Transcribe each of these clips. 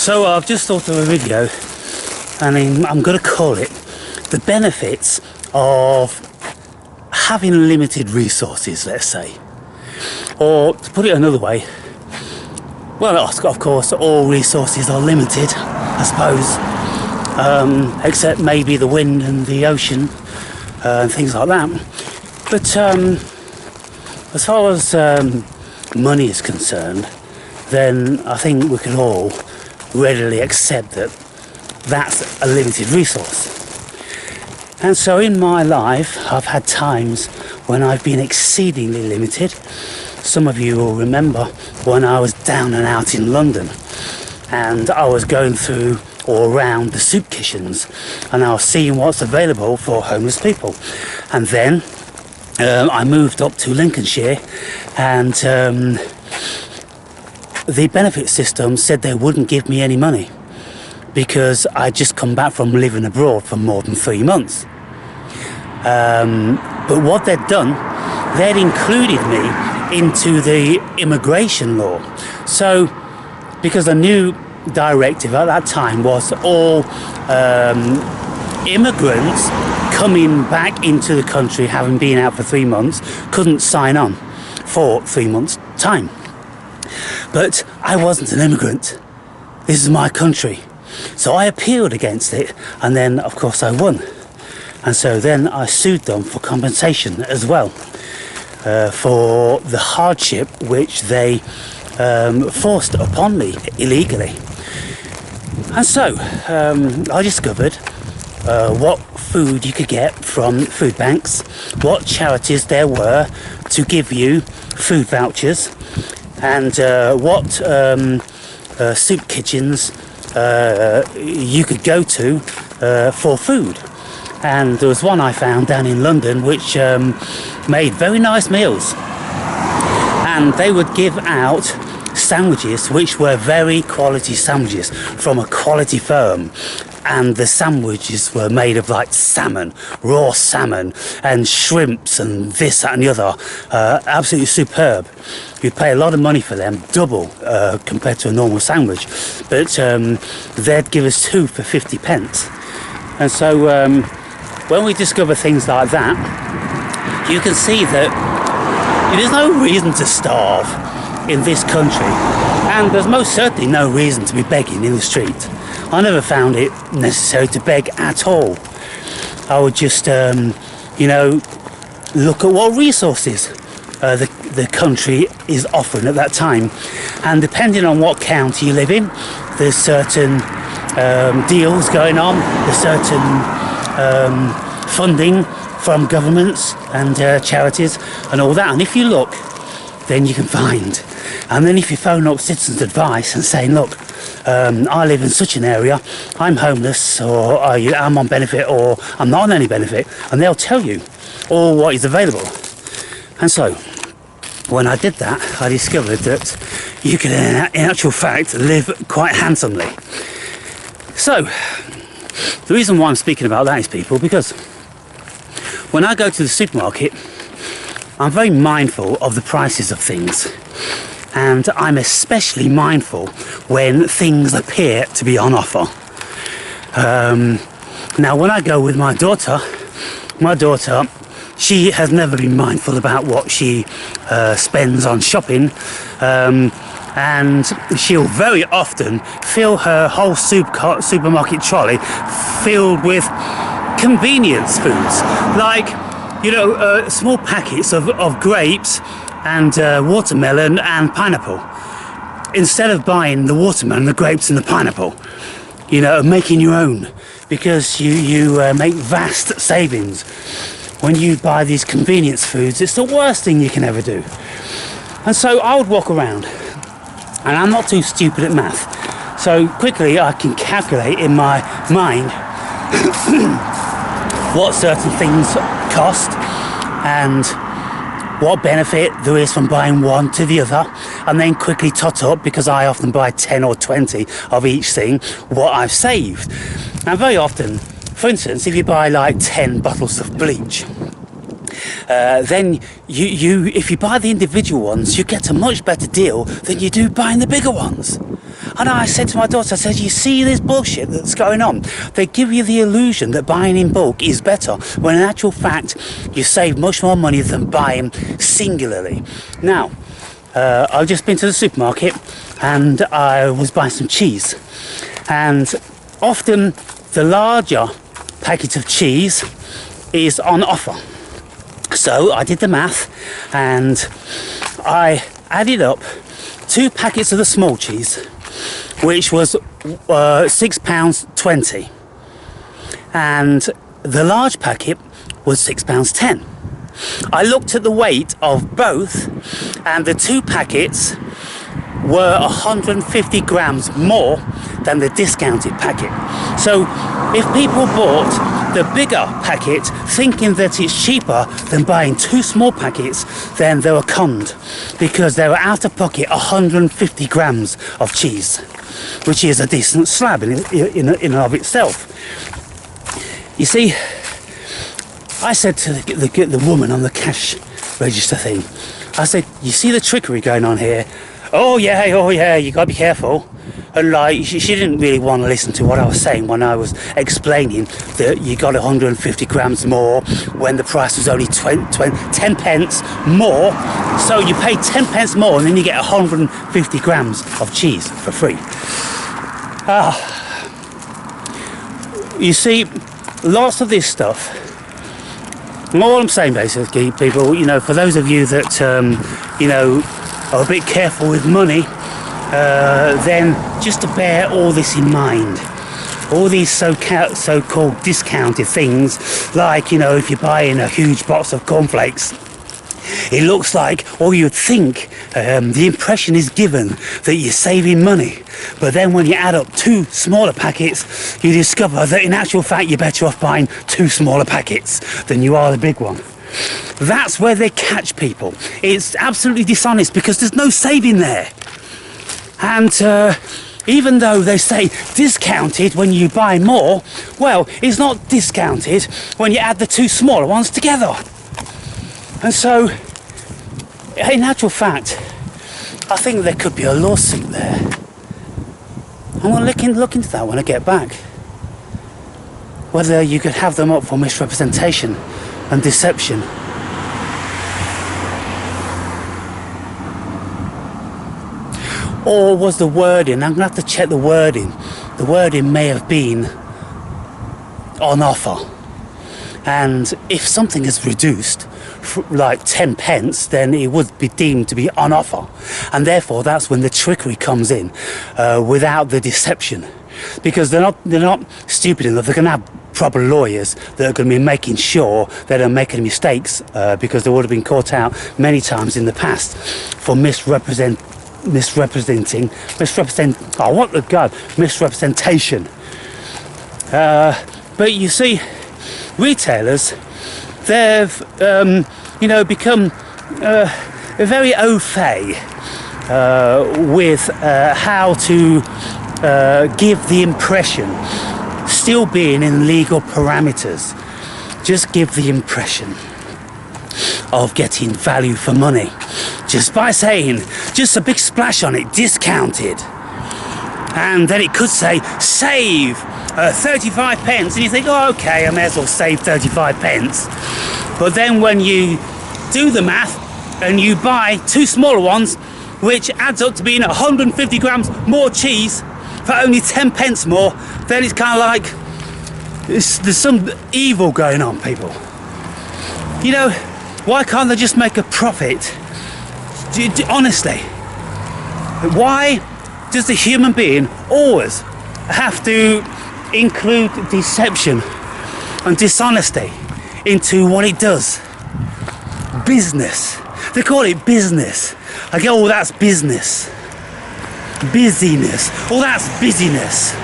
So I've just thought of a video, and I'm going to call it the benefits of having limited resources, let's say. Or to put it another way, well, of course, all resources are limited, I suppose, except maybe the wind and the ocean and things like that. But as far as money is concerned, then I think we can all readily accept that that's a limited resource. And so in my life, I've had times when I've been exceedingly limited. Some of you will remember when I was down and out in London and I was going through or around the soup kitchens and I was seeing what's available for homeless people. And then I moved up to Lincolnshire, and the benefit system said they wouldn't give me any money because I'd just come back from living abroad for more than 3 months. But what they'd done, they'd included me into the immigration law. So, because the new directive at that time was all immigrants coming back into the country having been out for 3 months couldn't sign on for 3 months' time. But I wasn't an immigrant. This is my country. So I appealed against it, and then of course I won. And so then I sued them for compensation as well, for the hardship which they forced upon me illegally. And so I discovered what food you could get from food banks, what charities there were to give you food vouchers, and what soup kitchens you could go to for food. And there was one I found down in London which made very nice meals, and they would give out sandwiches which were very quality sandwiches from a quality firm, and the sandwiches were made of like salmon, raw salmon and shrimps and this, that and the other. Absolutely superb. You'd pay a lot of money for them, double compared to a normal sandwich, but they'd give us 2 for 50 pence. And so when we discover things like that, you can see that there's no reason to starve in this country, and there's most certainly no reason to be begging in the street. I never found it necessary to beg at all. I would just, look at what resources the country is offering at that time. And depending on what county you live in, there's certain deals going on, there's certain funding from governments and charities and all that. And if you look, then you can find. And then if you phone up Citizens Advice and say, look, I live in such an area, I'm homeless, or I'm on benefit, or I'm not on any benefit, and they'll tell you all what is available. And so when I did that, I discovered that you could in actual fact live quite handsomely. So the reason why I'm speaking about that is, people, because when I go to the supermarket, I'm very mindful of the prices of things. And I'm especially mindful when things appear to be on offer. Now, when I go with my daughter, she has never been mindful about what she spends on shopping, and she'll very often fill her whole supermarket trolley filled with convenience foods, like, small packets of grapes and watermelon and pineapple, instead of buying the watermelon, the grapes and the pineapple, making your own, because you make vast savings. When you buy these convenience foods, it's the worst thing you can ever do. And so I would walk around, and I'm not too stupid at math, so quickly I can calculate in my mind what certain things cost and what benefit there is from buying one to the other, and then quickly tot up, because I often buy 10 or 20 of each thing, what I've saved. And very often, for instance, if you buy like 10 bottles of bleach, then if you buy the individual ones, you get a much better deal than you do buying the bigger ones. And I said to my daughter, I said, you see this bullshit that's going on? They give you the illusion that buying in bulk is better, when in actual fact, you save much more money than buying singularly. Now, I've just been to the supermarket and I was buying some cheese. And often the larger packet of cheese is on offer. So I did the math and I added up 2 packets of the small cheese, which was £6.20, and the large packet was £6.10. I looked at the weight of both, and the 2 packets were 150 grams more than the discounted packet. So if people bought the bigger packet thinking that it's cheaper than buying 2 small packets, then they were conned, because they were out of pocket 150 grams of cheese, which is a decent slab in and of itself. You see, I said to the woman on the cash register thing, I said, you see the trickery going on here? Oh yeah, you gotta be careful. And like, she didn't really want to listen to what I was saying when I was explaining that you got 150 grams more when the price was only 10 pence more. So you pay 10 pence more and then you get 150 grams of cheese for free. You see, lots of this stuff. All I'm saying basically, people, you know, for those of you that, you know, are a bit careful with money, then just to bear all this in mind. All these so-called discounted things, like, you know, if you're buying a huge box of cornflakes, it looks like, or you'd think, the impression is given that you're saving money. But then when you add up 2 smaller packets, you discover that in actual fact you're better off buying 2 smaller packets than you are the big one. That's where they catch people. It's absolutely dishonest because there's no saving there. And even though they say discounted when you buy more, well, it's not discounted when you add the 2 smaller ones together. And so, in actual fact, I think there could be a lawsuit there. I'm going to look into that when I get back. Whether you could have them up for misrepresentation and deception. Or was the wording, I'm going to have to check the wording. The wording may have been on offer. And if something is reduced, like 10 pence, then it would be deemed to be on offer. And therefore, that's when the trickery comes in, without the deception. Because they're not stupid enough. They're going to have proper lawyers that are going to be making sure they don't make any mistakes, because they would have been caught out many times in the past for misrepresentation. But you see, retailers, they've you know, become very au fait with how to give the impression, still being in legal parameters, just give the impression of getting value for money just by saying, just a big splash on it, discounted. And then it could say, save 35 pence, and you think, oh, okay, I may as well save 35 pence. But then when you do the math and you buy 2 smaller ones, which adds up to being 150 grams more cheese for only 10 pence more, then it's kind of like there's some evil going on, people. You know, why can't they just make a profit? Honestly, why does the human being always have to include deception and dishonesty into what it does? Business. They call it business. I go, oh, that's business. Busyness. Oh, that's busyness.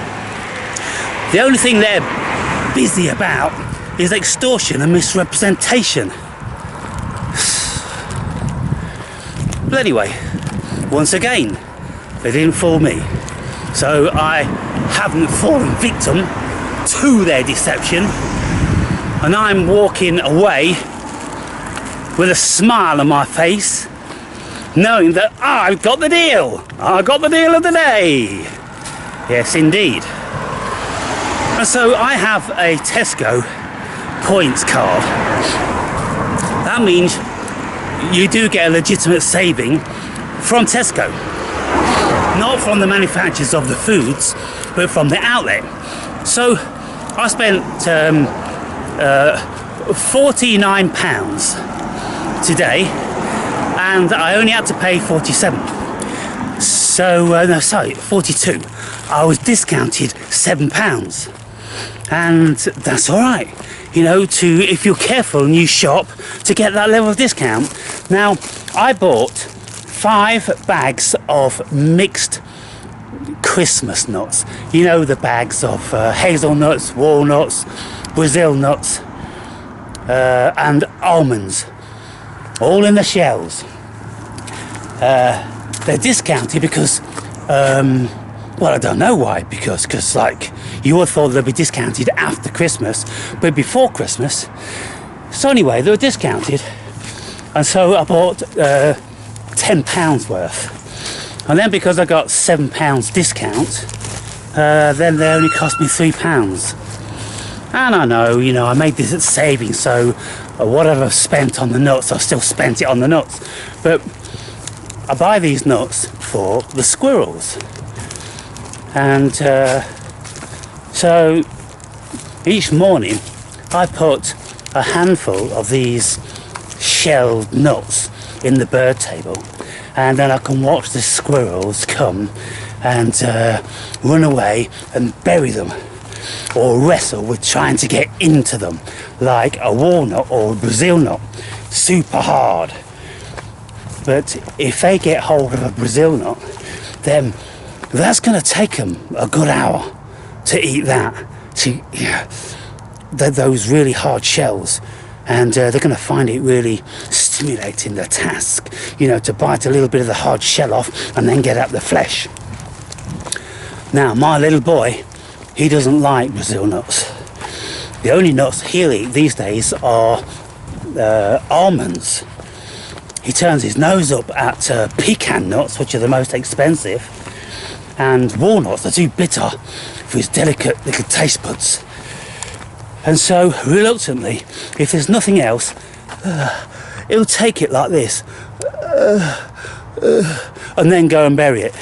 The only thing they're busy about is extortion and misrepresentation. But anyway, once again, they didn't fool me. So I haven't fallen victim to their deception. And I'm walking away with a smile on my face, knowing that I've got the deal. I got the deal of the day. Yes, indeed. And so I have a Tesco points card. That means you do get a legitimate saving from Tesco. Not from the manufacturers of the foods, but from the outlet. So I spent £49 today, and I only had to pay 47. So, no, sorry, 42. I was discounted £7. And that's all right, you know, if you're careful and you shop, to get that level of discount. Now, I bought 5 bags of mixed Christmas nuts. You know, the bags of hazelnuts, walnuts, Brazil nuts, and almonds, all in the shells. They're discounted because, well, I don't know why, because like, you would have thought they'd be discounted after Christmas, but before Christmas. So anyway, they were discounted, and so I bought £10 worth. And then because I got £7 discount, then they only cost me £3. And I know, you know, I made this savings, so whatever I've spent on the nuts, I've still spent it on the nuts. But I buy these nuts for the squirrels. And so each morning I put a handful of these shelled nuts in the bird table, and then I can watch the squirrels come and run away and bury them, or wrestle with trying to get into them, like a walnut or a Brazil nut, super hard. But if they get hold of a Brazil nut, then that's going to take them a good hour to eat that, those really hard shells, and they're going to find it really stimulating, their task, you know, to bite a little bit of the hard shell off and then get at the flesh. Now, my little boy, he doesn't like Brazil nuts. The only nuts he'll eat these days are almonds. He turns his nose up at pecan nuts, which are the most expensive, and walnuts are too bitter for his delicate little taste buds. And so, reluctantly, if there's nothing else, he'll take it like this, and then go and bury it.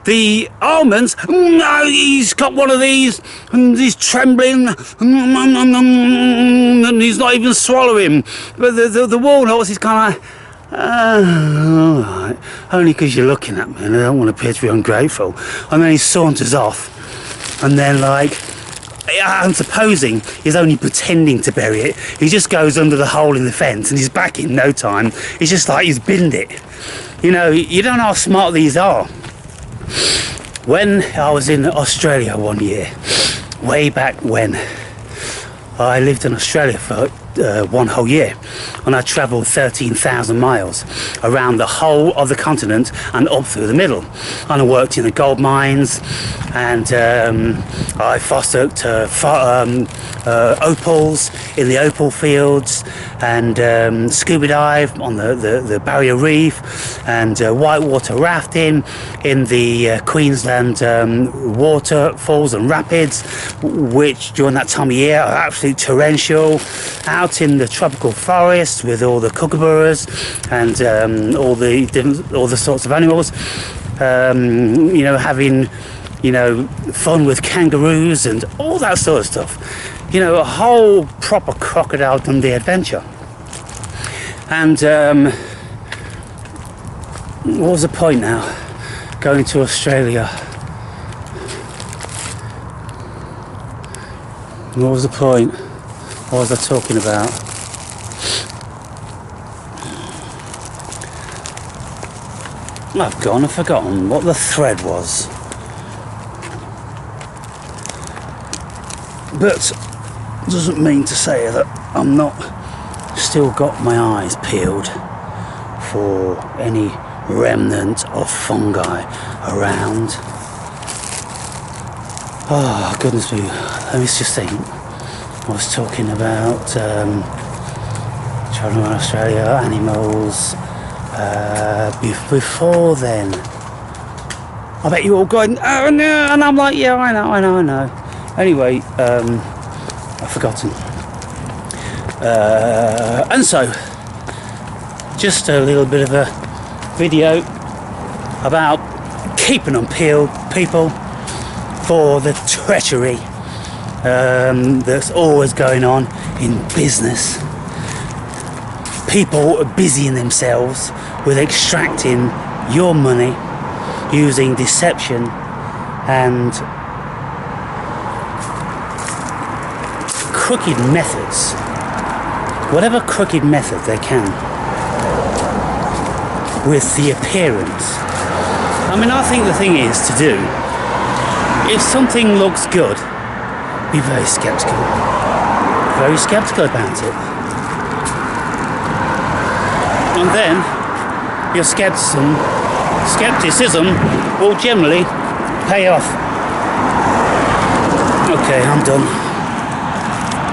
The almonds, he's got one of these, and he's trembling, and he's not even swallowing. But the walnuts, he's kind of like, all right, only because you're looking at me and I don't want to appear to be ungrateful. And then he saunters off, and then, like, I'm supposing he's only pretending to bury it. He just goes under the hole in the fence and he's back in no time. It's just like he's binned it. You know, you don't know how smart these are. When I was in Australia one year, way back when, I lived in Australia for one whole year, and I travelled 13,000 miles around the whole of the continent and up through the middle. And I worked in the gold mines, and I fostered opals in the opal fields, and scuba dive on the Barrier Reef, and whitewater rafting in the Queensland waterfalls and rapids, which during that time of year are absolutely torrential. Out in the tropical forest with all the kookaburras and all the sorts of animals, you know, having, you know, fun with kangaroos and all that sort of stuff. You know, a whole proper Crocodile Dundee adventure. And what was the point now? Going to Australia. What was the point? What was I talking about? I've forgotten what the thread was. But doesn't mean to say that I'm not still got my eyes peeled for any remnant of fungi around. Oh goodness me, let me just think. I was talking about travelling around Australia, animals, Before then, I bet you're all going, oh no, and I'm like, yeah, I know. Anyway, I've forgotten. And so, just a little bit of a video about keeping them peeled, people, for the treachery that's always going on in business. People are busying themselves with extracting your money using deception and crooked methods, whatever crooked method they can, with the appearance. I mean, I think the thing is to do, if something looks good, be very skeptical about it. And then your skepticism will generally pay off. Okay, I'm done.